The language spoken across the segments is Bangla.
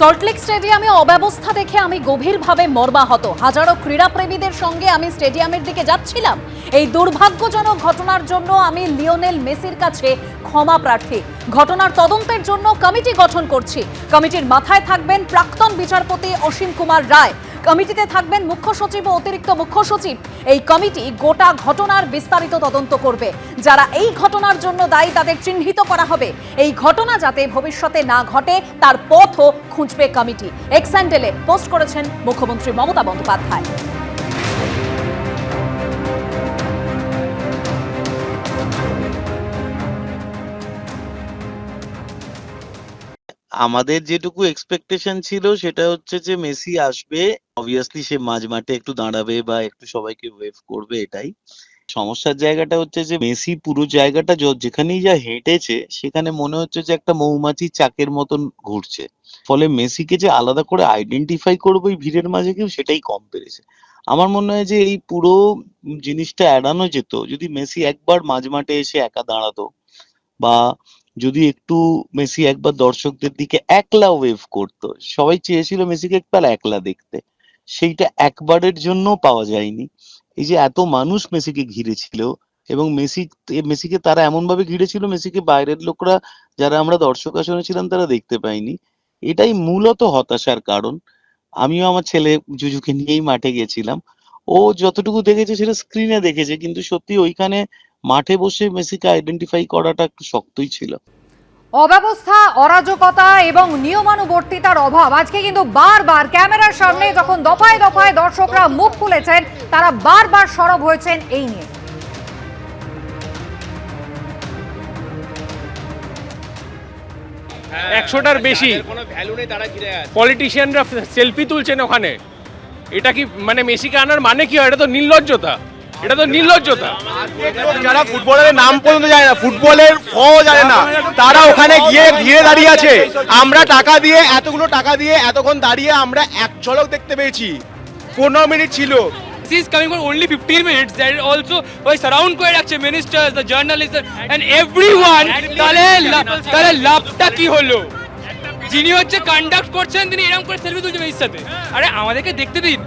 সল্টলেক স্টেডিয়ামে অব্যবস্থা দেখে আমি গভীরভাবে মর্মাহত। হাজারো ক্রীড়াপ্রেমীদের সঙ্গে আমি স্টেডিয়ামের দিকে যাচ্ছিলাম। এই দুর্ভাগ্যজনক ঘটনার জন্য আমি লিওনেল মেসির কাছে ক্ষমা প্রার্থী। ঘটনার তদন্তের জন্য কমিটি গঠন করছি। কমিটির মাথায় থাকবেন প্রাক্তন বিচারপতি অসীম কুমার রায়। কমিটিতে থাকবেন মুখ্য সচিব ও অতিরিক্ত মুখ্য সচিব। এই কমিটি গোটা ঘটনার বিস্তারিত তদন্ত করবে। যারা এই ঘটনার জন্য দায়ী তাদের চিহ্নিত করা হবে। এই ঘটনা যাতে ভবিষ্যতে না ঘটে তার পথও খুঁজবে কমিটি। এক্স হ্যান্ডেলে পোস্ট করেছেন মুখ্যমন্ত্রী মমতা বন্দ্যোপাধ্যায়। আমাদের যেটুকু এক্সপেকটেশন ছিল সেটা হচ্ছে যে মেসি আসবে, অবভিয়াসলি সে মাঝ মাঠে একটু দাঁড়াবে বা একটু সবাইকে ওয়েভ করবে, এটাই। সমস্যার জায়গাটা হচ্ছে যে মেসি পুরো জায়গাটা যেখানেই যা হেঁটেছে সেখানে মনে হচ্ছে যে একটা মৌমাছি চাকের মতন ঘুরছে। ফলে মেসিকে যে আলাদা করে আইডেন্টিফাই করবো এই ভিড়ের মাঝে কেউ, সেটাই কম পেরেছে। আমার মনে হয় যে এই পুরো জিনিসটা এড়ানো যেত যদি মেসি একবার মাঝ মাঠে এসে একা দাঁড়াতো, বা যদি একটু মেসি একবার দর্শকদের দিকে একলা ওয়েভ করতো। সবাই চেয়েছিল মেসিকে একবার একলা দেখতে, সেইটা একবারের জন্য পাওয়া যায়নি। এই যে এত মানুষ মেসিকে ঘিরেছিল এবং মেসিকে তারা এমন ভাবে ঘিরেছিল, মেসিকে বাইরের লোকরা যারা আমরা দর্শক আসনে ছিলাম তারা দেখতে পাইনি। এটাই মূলত হতাশার কারণ। আমিও আমার ছেলে জুজুকে নিয়েই মাঠে গেছিলাম। ও যতটুকু দেখেছে সেটা স্ক্রিনে দেখেছে, কিন্তু সত্যি ওইখানে মাঠে বসে মেসিকে আইডেন্টিফাই করাটা একটু শক্তই ছিল। অব্যবস্থা, অরাজকতা এবং নিয়মানুবর্তিতার অভাব আজকে কিন্তু বারবার ক্যামেরার সামনে যখন দফায় দফায় দর্শকরা মুখ খুলেছেন, তারা বারবার সরব হয়েছেন এই নিয়ে। একশোটার বেশি পলিটিশিয়ানরা সেলফি তুলছেন ওখানে। এটা কি মানে মেসিকে আনার মানে কি হয়? এটা তো নির্লজ্জতা, এটা তো নির্লজ্জতা। যারা ফুটবলের নাম পর্যন্ত জানে না, ফুটবলের জানে না, তারা ওখানে গিয়ে ঘিরে দাঁড়িয়ে আছে। আমরা টাকা দিয়ে, এতগুলো টাকা দিয়ে এতক্ষণ দাঁড়িয়ে আমরা এক ঝলক দেখতে পেয়েছি। 15 মিনিট ছিল। He is coming for only 15 minutes. There is also surround করে রাখছে ministers, the journalists and everyone. তাহলে লাভটা কি হলো? যিনি হচ্ছে কন্ডাক্ট করছেন তিনি এরকম করে সেলফি তুলছেন মেসির সাথে। আরে আমাদেরকে দেখতে দিন।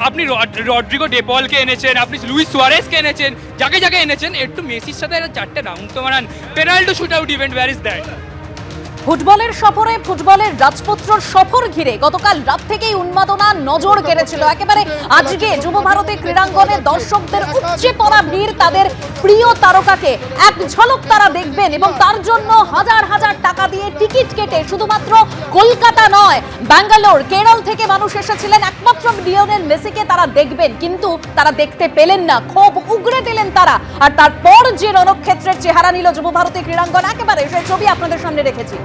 আপনি রড্রিগো ডেপলকে এনেছেন, আপনি লুইস সুয়ারেজকে এনেছেন, যাকে যাকে এনেছেন, একটু মেসির সাথে চারটে রাউন্ড তো মারান। Penalty shoot out event, where is that? ফুটবলের সফরে, ফুটবলের রাজপুত্রর সফর ঘিরে গতকাল রাত থেকেই উন্মাদনা নজর কেড়েছিল। একেবারে আজকে যুব ভারতী ক্রীড়াঙ্গনে দর্শকদের উপচে পড়া ভিড় তাদের প্রিয় তারকাকে এক ঝলক তারা দেখবেন, এবং তার জন্য হাজার হাজার টাকা দিয়ে টিকিট কেটে শুধুমাত্র কলকাতা নয়, ব্যাঙ্গালোর, কেরল থেকে মানুষ এসেছিলেন একমাত্র লিওনেল মেসিকে তারা দেখবেন। কিন্তু তারা দেখতে পেলেন না, ক্ষোভ উগরে দিলেন তারা। আর তারপর যে রণক্ষেত্রের চেহারা নিল যুব ভারতী ক্রীড়াঙ্গন, একেবারে সেই ছবি আপনাদের সামনে রেখেছি।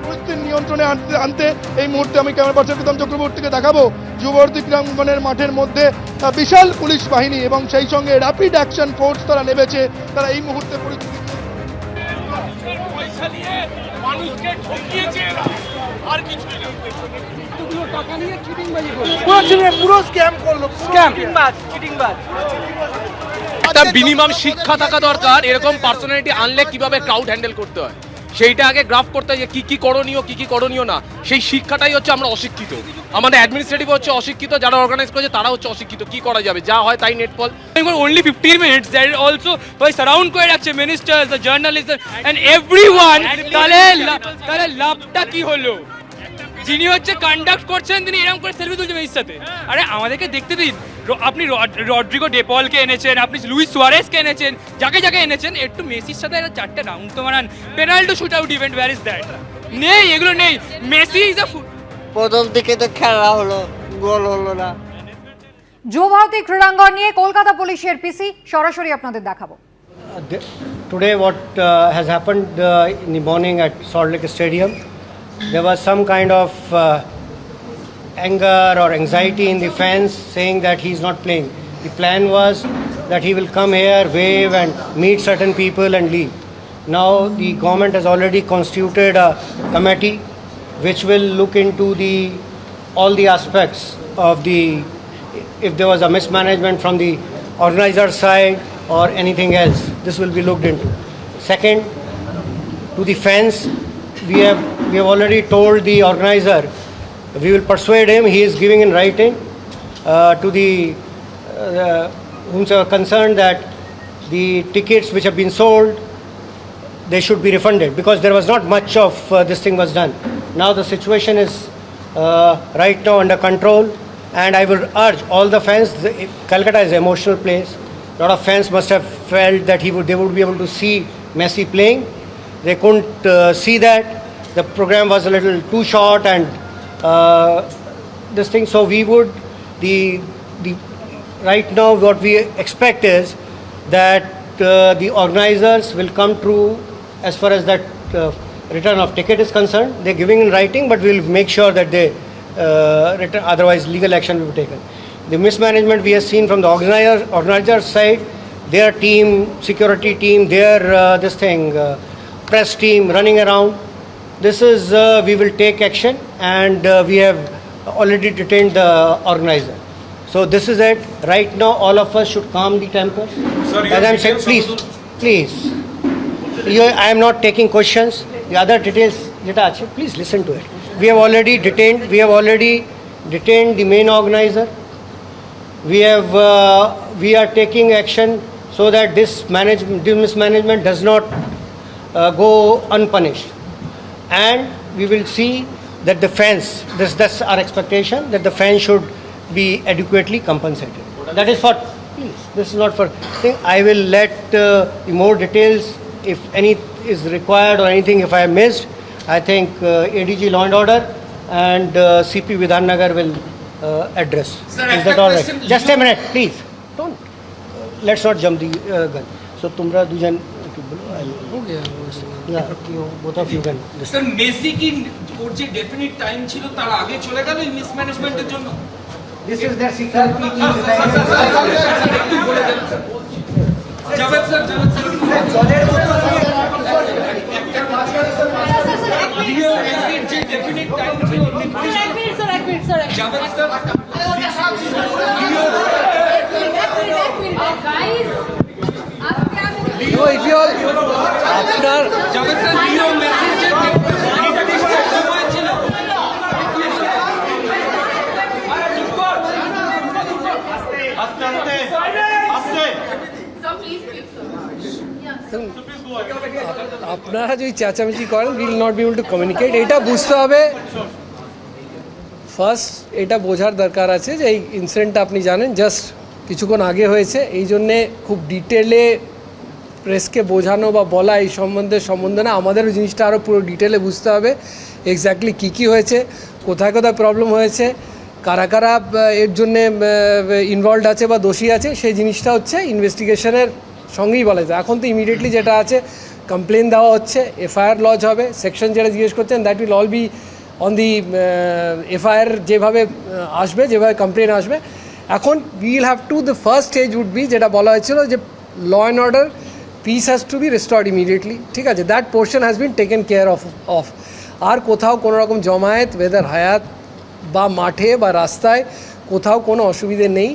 পরিস্থিতি নিয়ন্ত্রণে আনতে এই মুহূর্তে আমি ক্যামেরা পার্সন প্রীতম চক্রবর্তীকে দেখাবো যুবভারতী ক্রীড়াঙ্গনের মাঠের মধ্যে বিশাল পুলিশ বাহিনী এবং সেই সঙ্গে র্যাপিড অ্যাকশন ফোর্স তারা নেমেছে। তারা এই মুহূর্তে পরিস্থিতি মিনিমাম শিক্ষা থাকা দরকার। এরকম পার্সোনালিটি আনলে কিভাবে ক্রাউড হ্যান্ডেল করতে হয় সেইটা আগে গ্রাফ করতে হয়, কি কি করণীয় না, সেই শিক্ষাটাই হচ্ছে আমরা অশিক্ষিত। আমাদের অ্যাডমিনিস্ট্রেটিভ হচ্ছে অশিক্ষিত, যারা অর্গানাইজ করেছে তারা হচ্ছে অশিক্ষিত। কি করা যাবে, যা হয় তাই netball. only 15 minutes there also surround করে রাখছে ministers, the journalist and everyone. তাহলে লাভটা কি হলো? যিনি হচ্ছে কন্ডাক্ট করছেন তিনি এরকম করে সেলফি তুলছেন মেসির সাথে। আরে আমাদেরকে দেখতে দিন। আপনি রড্রিগো ডেপলকে এনেছেন, আপনি লুইস সুয়ারেজকে এনেছেন, যাকে যাকে এনেছেন, একটু মেসির সাথে চারটে রাউন্ড তো মারান। Penalty shoot out event, where is that? নেই, এগুলো নেই। মেসি ইজ প্রথম দিকে তো খেলা হলো, গোল হলো না। যুব ভারতী ক্রীড়াঙ্গন নিয়ে কলকাতা পুলিশের পিসি সরাসরি আপনাদের দেখাবো। Today what has happened in the morning at Salt Lake Stadium, there was some kind of anger or anxiety in the fans saying that he's not playing. The plan was that he will come here, wave and meet certain people and leave. Now the government has already constituted a committee which will look into all the aspects of if there was a mismanagement from the organizer side or anything else. This will be looked into. Second, to the fans, we have already told the organizer We will persuade him. He is giving in writing to the whomsoever concerned that the tickets which have been sold, they should be refunded, because there was not much of this thing was done. Now the situation is right now under control, and I will urge all the fans. Calcutta is an emotional place. A lot of fans must have felt that they would be able to see Messi playing. They couldn't see that. The program was a little too short, and this thing. So we would the right now what we expect is that the organizers will come through as far as that return of ticket is concerned. They're giving in writing, but we'll make sure that they return. Otherwise, legal action will be taken. The mismanagement we have seen from the organizer side, their team, security team, their press team running around. This is we will take action, and we have already detained the organizer. So this is it. Right now, all of us should calm the temper. As I'm saying, please. I am not taking questions. The other details, please listen to it. We have already detained the main organizer. We are taking action so that this mismanagement does not go unpunished. And we will see that the fans, that's our expectation, that the fans should be adequately compensated. That is for, please, this is not for, I will let more details if any is required or anything if I have missed. I think ADG Law and Order and CP Vidhan Nagar will address. Sir, is that all right? Just a minute, please. Don't. Let's not jump the gun. So, Tumra Dujan. Yeah, both of you can. Sir, Messi ki ওর যে ডেফিনিট টাইম ছিল তার আগে চলে গেল এই মিসম্যানেজমেন্টের জন্য। This is their security team. Javed sir Leo মেসির যে ডেফিনিট টাইম ছিল জাভেদ স্যার আপনার জাভেদ স্যার লিও মেসির যে সময় ছিল আপনারা যদি চেঁচামেচি করেন will not be able to communicate. এটা বুঝতে হবে, ফার্স্ট এটা বোঝার দরকার আছে যে এই ইনসিডেন্টটা আপনি জানেন জাস্ট কিছুক্ষণ আগে হয়েছে, এই জন্যে খুব ডিটেলে প্রেসকে বোঝানো বা বলা এই সম্বন্ধে না, আমাদেরও জিনিসটা আরও পুরো ডিটেলে বুঝতে হবে এক্স্যাক্টলি কী হয়েছে, কোথায় কোথায় প্রবলেম হয়েছে, কারা কারা এর জন্যে ইনভলভড আছে বা দোষী আছে, সেই জিনিসটা হচ্ছে ইনভেস্টিগেশনের সঙ্গেই বলা যায়। এখন তো ইমিডিয়েটলি যেটা আছে কমপ্লেন দেওয়া হচ্ছে, এফআইআর লজ হবে, সেকশন যেটা জিজ্ঞেস করছেন that will all be on the FIR যেভাবে আসবে, যেভাবে কমপ্লেন আসবে। এখন will have to the first stage would be যেটা বলা হয়েছিল যে law and order peace has to be restored immediately, ঠিক আছে, that portion has been taken care of. আর কোথাও কোনো রকম জমায়েত ওয়েদার হায়াত বা মাঠে বা রাস্তায় কোথাও কোনো অসুবিধে নেই।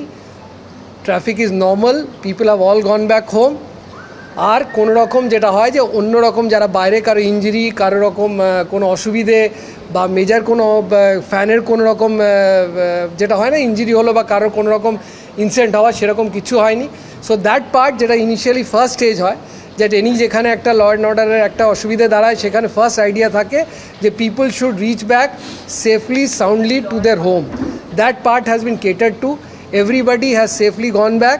Traffic is normal, people have all gone back home. আর কোনো রকম যেটা হয় যে অন্য রকম যারা বাইরে কারো ইঞ্জুরি, কারো রকম কোনো অসুবিধে বা মেজর কোনো ফ্যানের কোনো রকম যেটা হয় না ইঞ্জুরি হলো বা কারোর কোনো রকম ইনসিডেন্ট হওয়া, সেরকম কিছু হয়নি। সো দ্যাট পার্ট যেটা ইনিশিয়ালি ফার্স্ট স্টেজ হয়, যে যেখানে একটা ল অ্যান্ড অর্ডারের একটা অসুবিধে দাঁড়ায়, সেখানে ফার্স্ট আইডিয়া থাকে যে people should reach back safely soundly to their home. That part has been catered to, everybody has safely gone back.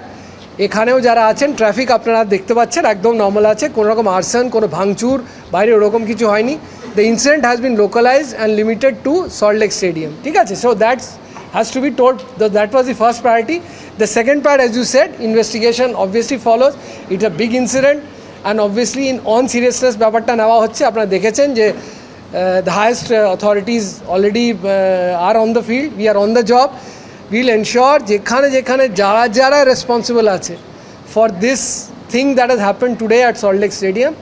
এখানেও যারা আছেন ট্রাফিক আপনারা দেখতে পাচ্ছেন একদম নর্মাল আছে, কোনো রকম আর্সন, কোনো ভাঙচুর বাইরে ওরকম কিছু হয়নি। The incident has been localised and limited to Salt Lake Stadium, ঠিক আছে। So that's has to be told, that was the first priority. The second part, as you said, investigation obviously follows. It's a big incident and obviously in on seriousness ব্যাপারটা নেওয়া হচ্ছে। আপনারা দেখেছেন যে the highest authorities already are on the field, we are on the job. We'll ensure যেখানে যারা responsible আছে for this thing that has happened today at Salt Lake Stadium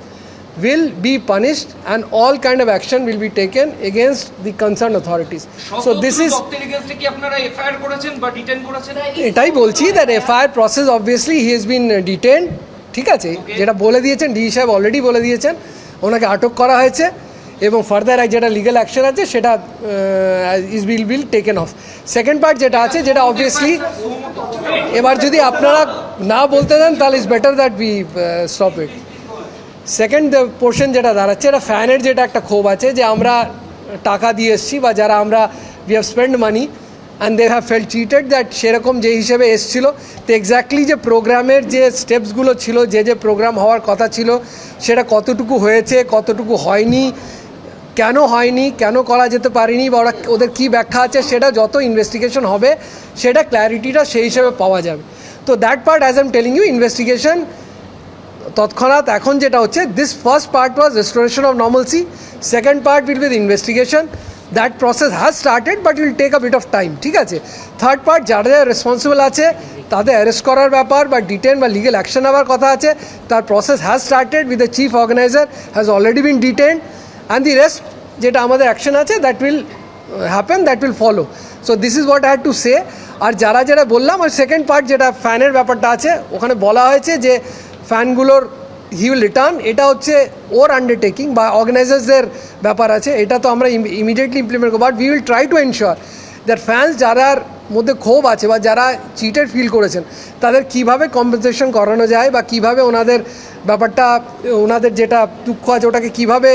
will be punished and all kind of action will be taken against the concerned authorities. So this is কি আপনারা এফআইআর করেছেন বা ডিটেইন করেছেন? এটাই বলছি that FIR process obviously he has been detained, ঠিক আছে, যেটা বলে দিয়েছেন ডিজি সাহেব অলরেডি বলে দিয়েছেন, ওনাকে আটক করা হয়েছে এবং ফার্দার যেটা লিগ্যাল অ্যাকশন আছে সেটা will taken of. Second part যেটা আছে, যেটা অবভিয়াসলি এবার যদি আপনারা না বলতে দেন তাহলে is better that we stop it. Second portion যেটা দাঁড়াচ্ছে, এটা ফ্যানের যেটা একটা ক্ষোভ আছে যে আমরা টাকা দিয়ে এসছি বা যারা আমরা we have spend money and they have felt cheated, that সেরকম যে হিসেবে এসছিল তো এক্স্যাক্টলি যে প্রোগ্রামের যে স্টেপসগুলো ছিল, যে প্রোগ্রাম হওয়ার কথা ছিল সেটা কতটুকু হয়েছে, কতটুকু হয়নি, কেন হয়নি, কেন করা যেতে পারেনি, বা ওদের কী ব্যাখ্যা আছে, সেটা যত ইনভেস্টিগেশন হবে সেটা ক্ল্যারিটিটা সেই হিসেবে পাওয়া যাবে। তো that part as I am telling you, investigation তৎক্ষণাৎ এখন যেটা হচ্ছে, this first part was restoration of normalcy, second part will be the investigation. That process has started but will take a bit of time, ঠিক আছে। থার্ড পার্ট, যারা যারা রেসপন্সিবল আছে তাদের অ্যারেস্ট করার ব্যাপার বা ডিটেন বা লিগেল অ্যাকশন নেওয়ার কথা আছে, তার process has started with the chief organiser has already been detained and the rest যেটা আমাদের অ্যাকশন আছে that will happen, that will follow. So this is what I had to say. আর যারা যারা বললাম, আর সেকেন্ড পার্ট যেটা ফ্যানের ব্যাপারটা আছে, ওখানে বলা হয়েছে যে ফ্যানগুলোর হি উইল রিটার্ন, এটা হচ্ছে ওর আন্ডারটেকিং বা অর্গানাইজার্সদের ব্যাপার আছে, এটা তো আমরা ইমিডিয়েটলি ইমপ্লিমেন্ট করবো। But we will try to ensure that fans যারার মধ্যে ক্ষোভ আছে বা যারা চিটেড ফিল করেছেন তাদের কিভাবে কম্পেনসেশন করানো যায় বা কিভাবে ওনাদের ব্যাপারটা, ওনাদের যেটা দুঃখ আছে ওটাকে কিভাবে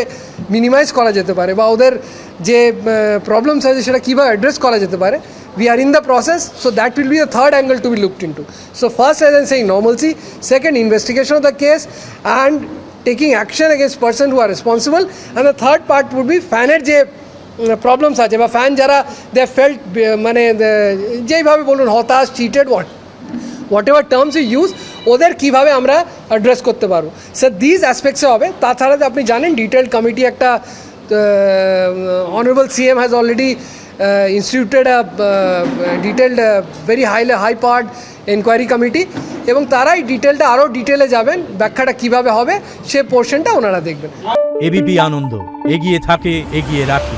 মিনিমাইজ করা যেতে পারে বা ওদের যে প্রবলেমস আছে সেটা কীভাবে অ্যাড্রেস করা যেতে পারে। We are in the process, so that will be the third angle to be looked into. So first, as I'm saying, normalcy. Second, investigation of the case and taking action against person who are responsible. And the third part would be ফ্যানের যে প্রবলেমস আছে বা ফ্যান যারা দে ফেল্ট মানে যেইভাবে বলুন হতাশ, cheated, whatever terms you use, ওদের কীভাবে আমরা অ্যাড্রেস করতে পারবো, স্যার দিস অ্যাসপেক্টসে হবে। তাছাড়া আপনি জানেন ডিটেলড কমিটি একটা honourable CM has already instituted a detailed very high powered inquiry committee এবং তারাই ডিটেলটা আরও ডিটেলে যাবেন, ব্যাখ্যাটা কিভাবে হবে সে পোর্শনটা ওনারা দেখবেন। এবিপি আনন্দ, এগিয়ে থাকে, এগিয়ে রাখে।